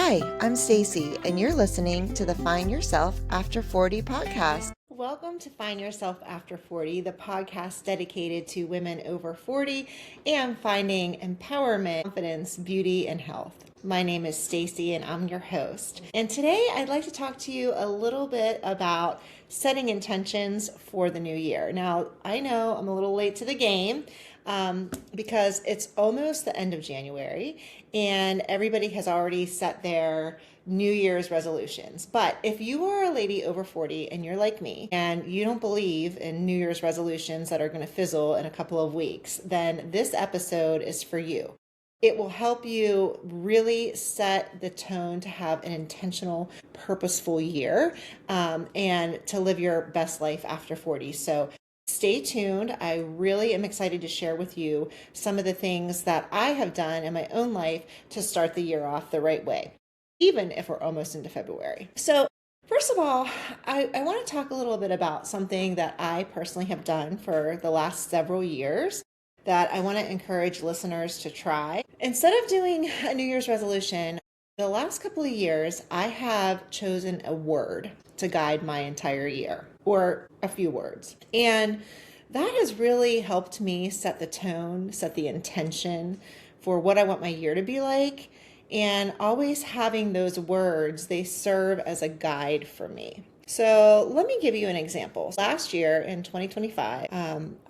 Hi, I'm Stacey, and you're listening to the Find Yourself After 40 podcast. Welcome to Find Yourself After 40, the podcast dedicated to women over 40 and finding empowerment, confidence, beauty, and health. My name is Stacey, and I'm your host. And today I'd like to talk to you a little bit about setting intentions for the new year. Now, I know I'm a little late to the game, because it's almost the end of January and everybody has already set their New Year's resolutions. But if you are a lady over 40 and you're like me and you don't believe in New Year's resolutions that are going to fizzle in a couple of weeks, then this episode is for you. It will help you really set the tone to have an intentional, purposeful year, and to live your best life after 40. So stay tuned. I really am excited to share with you some of the things that I have done in my own life to start the year off the right way, even if we're almost into February. So first of all, I want to talk a little bit about something that I personally have done for the last several years that I want to encourage listeners to try. Instead of doing a New Year's resolution, the last couple of years, I have chosen a word to guide my entire year, or a few words. And that has really helped me set the tone, set the intention for what I want my year to be like. And always having those words, they serve as a guide for me. So let me give you an example. Last year in 2025,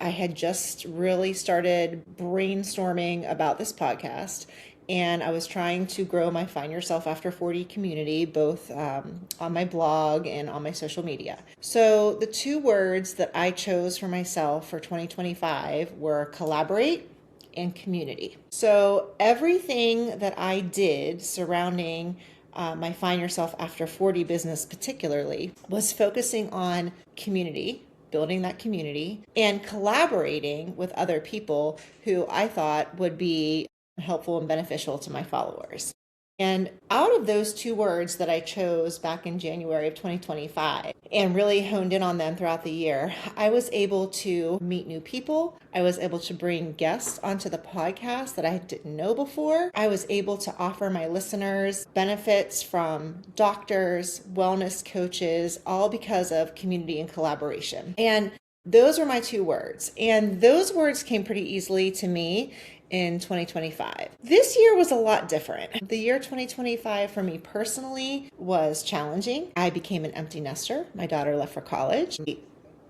I had just really started brainstorming about this podcast. And I was trying to grow my Find Yourself After 40 community, both on my blog and on my social media. So the two words that I chose for myself for 2025 were collaborate and community. So everything that I did surrounding my Find Yourself After 40 business particularly was focusing on community, building that community, and collaborating with other people who I thought would be helpful and beneficial to my followers. And out of those two words that I chose back in January of 2025 and really honed in on them throughout the year, I was able to meet new people. I was able to bring guests onto the podcast that I didn't know before. I was able to offer my listeners benefits from doctors, wellness coaches, all because of community and collaboration. And those were my two words. And those words came pretty easily to me in 2025. This year was a lot different. The year 2025 for me personally was challenging. I became an empty nester. My daughter left for college.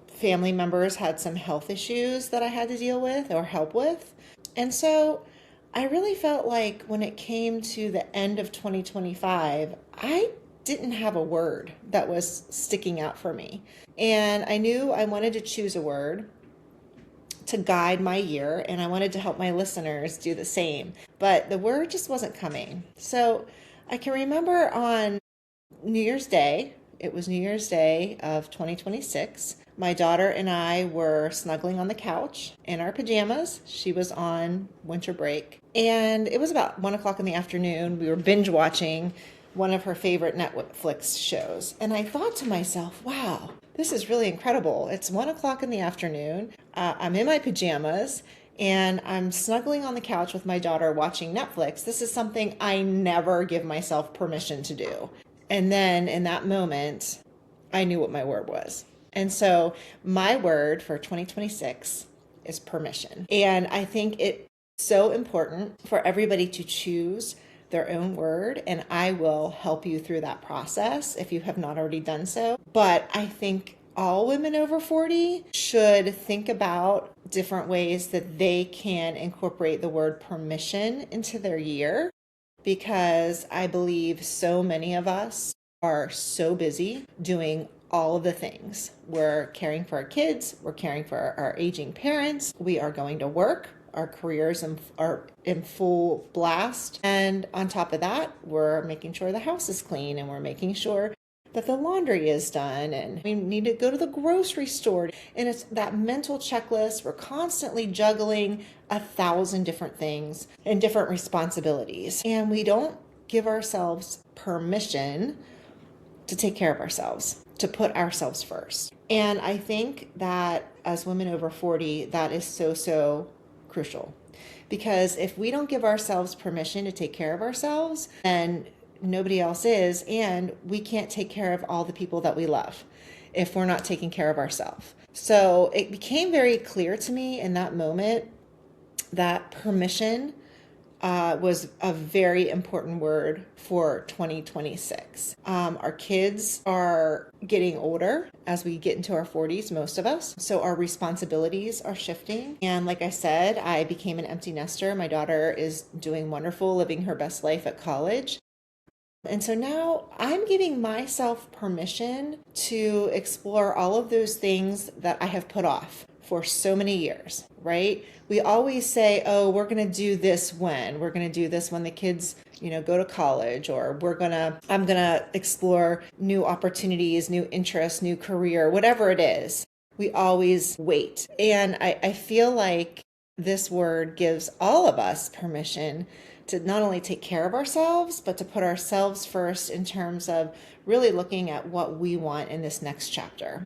Family members had some health issues that I had to deal with or help with. And so I really felt like when it came to the end of 2025, I didn't have a word that was sticking out for me. And I knew I wanted to choose a word to guide my year, and I wanted to help my listeners do the same. But the word just wasn't coming. So I can remember on New Year's Day, it was New Year's Day of 2026, my daughter and I were snuggling on the couch in our pajamas. She was on winter break. And it was about 1 o'clock in the afternoon. We were binge watching one of her favorite Netflix shows. And I thought to myself, wow, this is really incredible. It's 1 o'clock in the afternoon. I'm in my pajamas and I'm snuggling on the couch with my daughter watching Netflix. This is something I never give myself permission to do. And then in that moment, I knew what my word was. And so my word for 2026 is permission. And I think it's so important for everybody to choose their own word, and I will help you through that process if you have not already done so. But I think all women over 40 should think about different ways that they can incorporate the word permission into their year, because I believe so many of us are so busy doing all of the things. We're caring for our kids, we're caring for our aging parents, we are going to work, our careers are in full blast. And on top of that, we're making sure the house is clean and we're making sure that the laundry is done and we need to go to the grocery store. And it's that mental checklist. We're constantly juggling 1,000 different things and different responsibilities. And we don't give ourselves permission to take care of ourselves, to put ourselves first. And I think that as women over 40, that is so crucial. Because if we don't give ourselves permission to take care of ourselves, then nobody else is, and we can't take care of all the people that we love if we're not taking care of ourselves. So it became very clear to me in that moment that permission was a very important word for 2026. Our kids are getting older as we get into our 40s, most of us. So our responsibilities are shifting. And like I said, I became an empty nester. My daughter is doing wonderful, living her best life at college. And so now I'm giving myself permission to explore all of those things that I have put off for so many years, right? We always say, oh, we're going to do this when the kids, go to college, or I'm going to explore new opportunities, new interests, new career, whatever it is. We always wait. And I feel like this word gives all of us permission to not only take care of ourselves, but to put ourselves first in terms of really looking at what we want in this next chapter.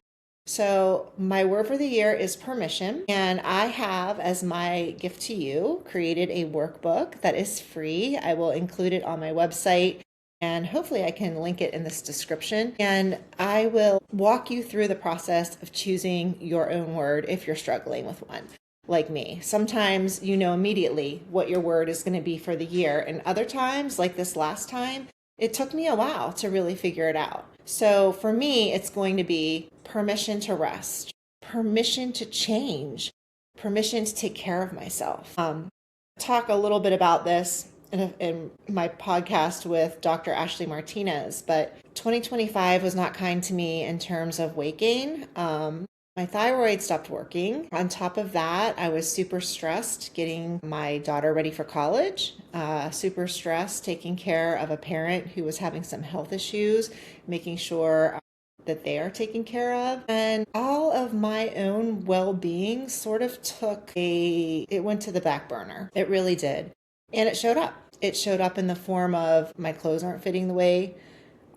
So my word for the year is permission. And I have, as my gift to you, created a workbook that is free. I will include it on my website, and hopefully I can link it in this description. And I will walk you through the process of choosing your own word if you're struggling with one. Like me, sometimes you know immediately what your word is going to be for the year. And other times, like this last time, it took me a while to really figure it out. So for me, it's going to be permission to rest, permission to change, permission to take care of myself. Talk a little bit about this in my podcast with Dr. Ashley Martinez, but 2025 was not kind to me in terms of weight gain. My thyroid stopped working. On top of that, I was super stressed getting my daughter ready for college, super stressed taking care of a parent who was having some health issues, making sure that they are taken care of. And all of my own well-being sort of it went to the back burner. It really did. And it showed up. It showed up in the form of my clothes aren't fitting the way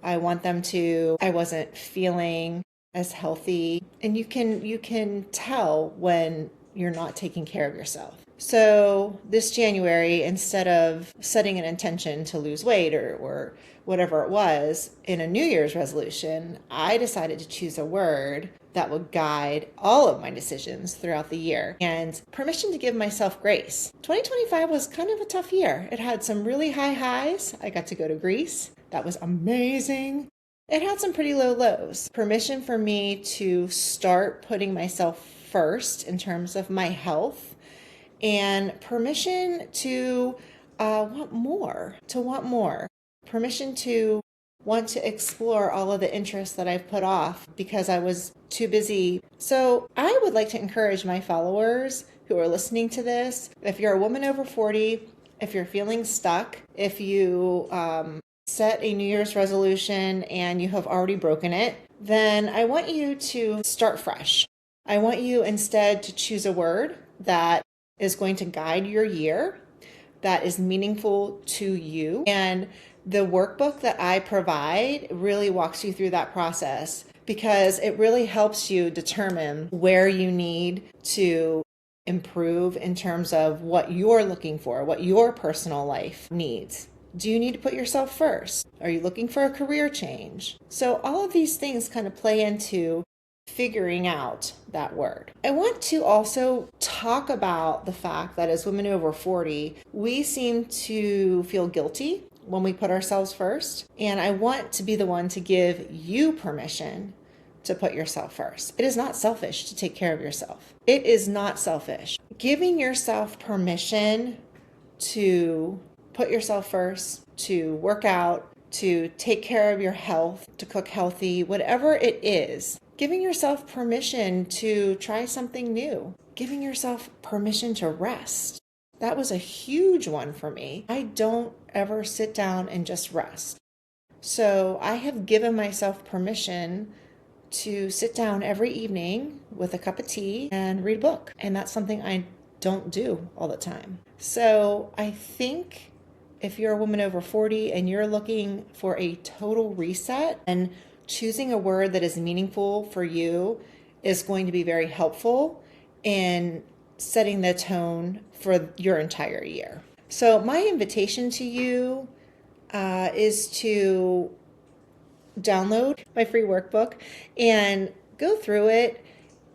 I want them to. I wasn't feeling as healthy, and you can tell when you're not taking care of yourself. So this January, instead of setting an intention to lose weight or whatever it was in a New Year's resolution, I decided to choose a word that would guide all of my decisions throughout the year, and permission to give myself grace. 2025 was kind of a tough year. It had some really high highs. I got to go to Greece. That was amazing. It had some pretty low lows. Permission for me to start putting myself first in terms of my health, and permission to want more. Permission to want to explore all of the interests that I've put off because I was too busy. So I would like to encourage my followers who are listening to this, if you're a woman over 40, if you're feeling stuck, if you set a New Year's resolution and you have already broken it, then I want you to start fresh. I want you instead to choose a word that is going to guide your year, that is meaningful to you. And the workbook that I provide really walks you through that process, because it really helps you determine where you need to improve in terms of what you're looking for, what your personal life needs. Do you need to put yourself first? Are you looking for a career change? So all of these things kind of play into figuring out that word. I want to also talk about the fact that as women over 40, we seem to feel guilty when we put ourselves first. And I want to be the one to give you permission to put yourself first. It is not selfish to take care of yourself. It is not selfish. Giving yourself permission to put yourself first, to work out, to take care of your health, to cook healthy, whatever it is. Giving yourself permission to try something new. Giving yourself permission to rest. That was a huge one for me. I don't ever sit down and just rest. So I have given myself permission to sit down every evening with a cup of tea and read a book. And that's something I don't do all the time. So I think if you're a woman over 40 and you're looking for a total reset, and choosing a word that is meaningful for you is going to be very helpful in setting the tone for your entire year. So my invitation to you is to download my free workbook and go through it.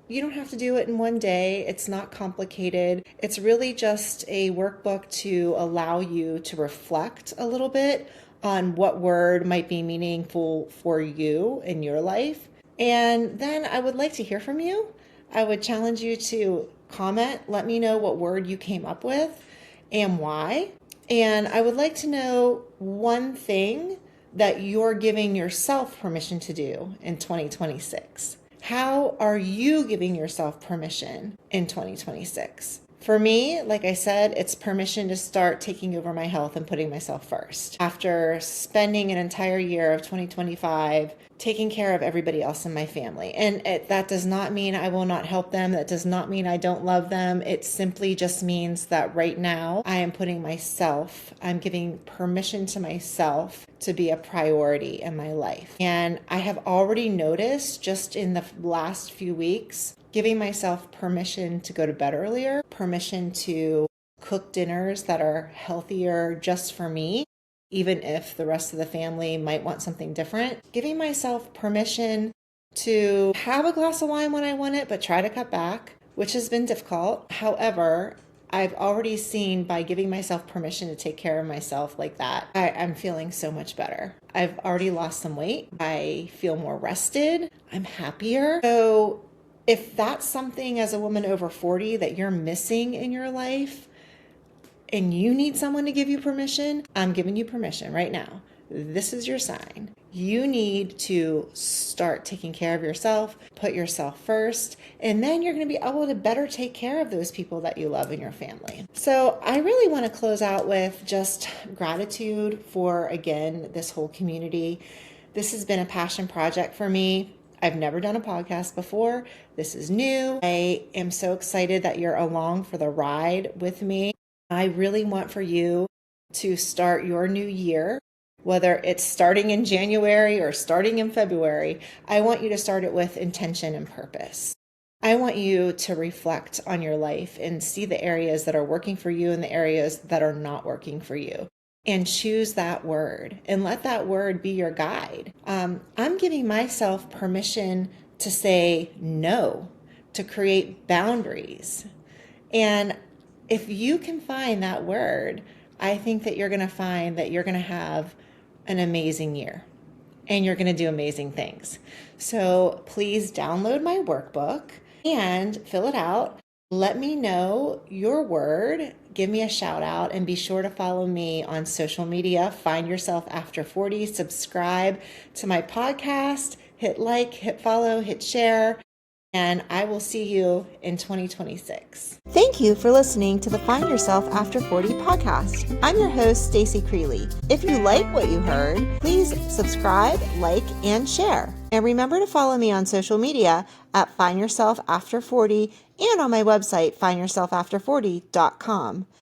You don't have to do it in one day. It's not complicated. It's really just a workbook to allow you to reflect a little bit on what word might be meaningful for you in your life. And then I would like to hear from you. I would challenge you to comment. Let me know what word you came up with and why. And I would like to know one thing that you're giving yourself permission to do in 2026. How are you giving yourself permission in 2026? For me, like I said, it's permission to start taking over my health and putting myself first. After spending an entire year of 2025 taking care of everybody else in my family. And that does not mean I will not help them. That does not mean I don't love them. It simply just means that right now I am I'm giving permission to myself to be a priority in my life. And I have already noticed just in the last few weeks, giving myself permission to go to bed earlier, permission to cook dinners that are healthier just for me, even if the rest of the family might want something different. Giving myself permission to have a glass of wine when I want it, but try to cut back, which has been difficult. However, I've already seen by giving myself permission to take care of myself like that, I'm feeling so much better. I've already lost some weight. I feel more rested. I'm happier. So if that's something as a woman over 40 that you're missing in your life, and you need someone to give you permission, I'm giving you permission right now. This is your sign. You need to start taking care of yourself, put yourself first, and then you're going to be able to better take care of those people that you love in your family. So I really want to close out with just gratitude for, again, this whole community. This has been a passion project for me. I've never done a podcast before. This is new. I am so excited that you're along for the ride with me. I really want for you to start your new year, whether it's starting in January or starting in February. I want you to start it with intention and purpose. I want you to reflect on your life and see the areas that are working for you and the areas that are not working for you. And choose that word and let that word be your guide. I'm giving myself permission to say no, to create boundaries. And if you can find that word, I think that you're going to find that you're going to have an amazing year and you're going to do amazing things. So please download my workbook and fill it out. Let me know your word. Give me a shout out and be sure to follow me on social media. Find Yourself After 40. Subscribe to my podcast. Hit like, hit follow, hit share. And I will see you in 2026. Thank you for listening to the Find Yourself After 40 podcast. I'm your host, Stacey Creely. If you like what you heard, please subscribe, like, and share. And remember to follow me on social media at Find Yourself After 40 and on my website, findyourselfafter40.com.